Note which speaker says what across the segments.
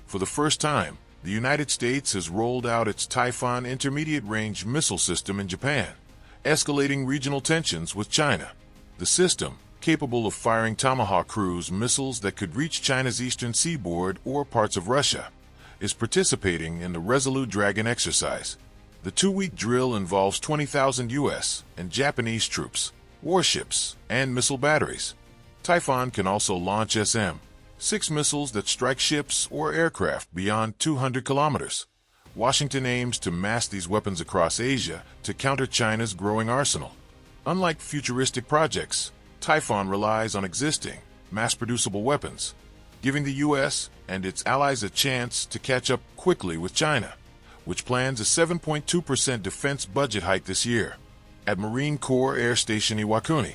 Speaker 1: For the first time, the United States has rolled out its Typhon intermediate-range missile system in Japan, escalating regional tensions with China. The system, capable of firing Tomahawk cruise missiles that could reach China's eastern seaboard or parts of Russia, is participating in the Resolute Dragon exercise. The 2-week drill involves 20,000 U.S. and Japanese troops, warships, and missile batteries. Typhon can also launch SM-6 missiles that strike ships or aircraft beyond 200 kilometers. Washington aims to mass these weapons across Asia to counter China's growing arsenal. Unlike futuristic projects, Typhon relies on existing, mass-producible weapons, giving the U.S. and its allies a chance to catch up quickly with China, which plans a 7.2% defense budget hike this year. At Marine Corps Air Station Iwakuni,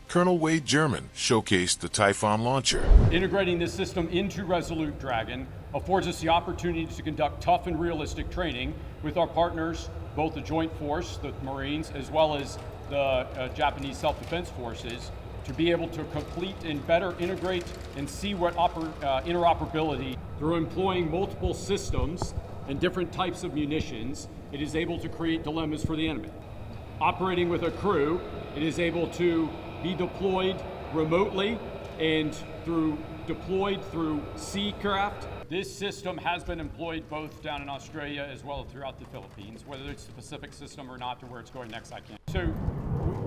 Speaker 1: Colonel Wade German showcased the Typhon launcher.
Speaker 2: Integrating this system into Resolute Dragon affords us the opportunity to conduct tough and realistic training with our partners, both the Joint Force, the Marines, as well as the Japanese Self-Defense Forces, to be able to complete and better integrate and see what interoperability through employing multiple systems and different types of munitions. It is able to create dilemmas for the enemy. Operating with a crew, it is able to be deployed remotely and deployed through sea craft. This system has been employed both down in Australia as well as throughout the Philippines. Whether it's the Pacific system or not, to where it's going next, I can't. So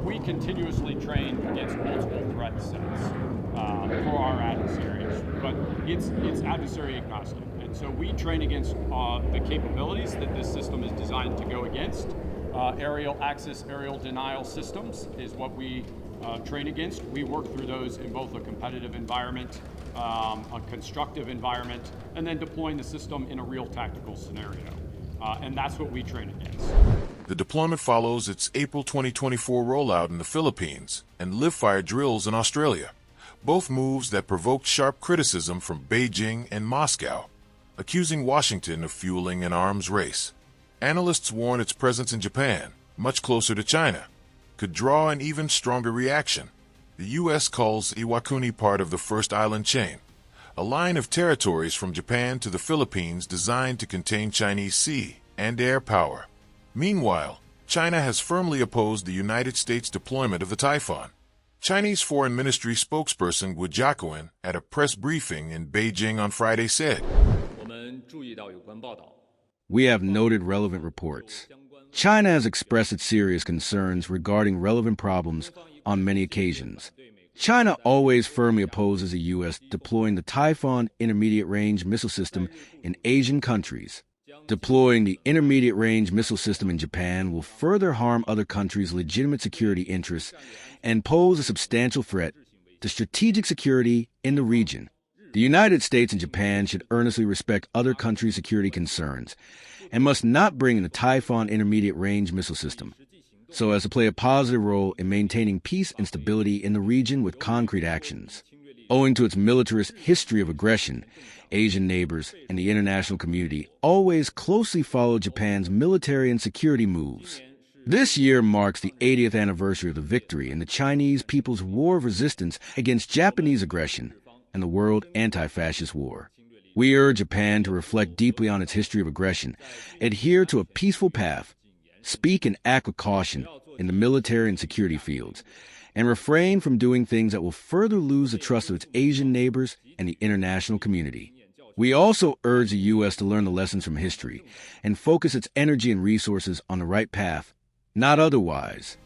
Speaker 2: we continuously train against multiple threat sets for our adversaries, but it's adversary agnostic. And so we train against the capabilities that this system is designed to go against. Aerial access, aerial denial systems is what we train against. We work through those in both a competitive environment, a constructive environment, and then deploying the system in a real tactical scenario. And that's what we train against.
Speaker 1: The deployment follows its April 2024 rollout in the Philippines and live-fire drills in Australia, both moves that provoked sharp criticism from Beijing and Moscow, accusing Washington of fueling an arms race. Analysts warn its presence in Japan, much closer to China, could draw an even stronger reaction. The U.S. calls Iwakuni part of the First Island Chain, a line of territories from Japan to the Philippines designed to contain Chinese sea and air power. Meanwhile, China has firmly opposed the United States deployment of the Typhon. Chinese Foreign Ministry spokesperson Wu Jiaquan at a press briefing in Beijing on Friday said,
Speaker 3: "We have noted relevant reports. China has expressed its serious concerns regarding relevant problems on many occasions. China always firmly opposes the U.S. deploying the Typhon intermediate-range missile system in Asian countries. Deploying the intermediate-range missile system in Japan will further harm other countries' legitimate security interests and pose a substantial threat to strategic security in the region. The United States and Japan should earnestly respect other countries' security concerns and must not bring in the Typhon intermediate-range missile system, so as to play a positive role in maintaining peace and stability in the region with concrete actions. Owing to its militarist history of aggression, Asian neighbors and the international community always closely follow Japan's military and security moves. This year marks the 80th anniversary of the victory in the Chinese People's War of Resistance against Japanese aggression and the World Anti-Fascist War. We urge Japan to reflect deeply on its history of aggression, adhere to a peaceful path, speak and act with caution in the military and security fields, and refrain from doing things that will further lose the trust of its Asian neighbors and the international community. We also urge the U.S. to learn the lessons from history and focus its energy and resources on the right path, not otherwise."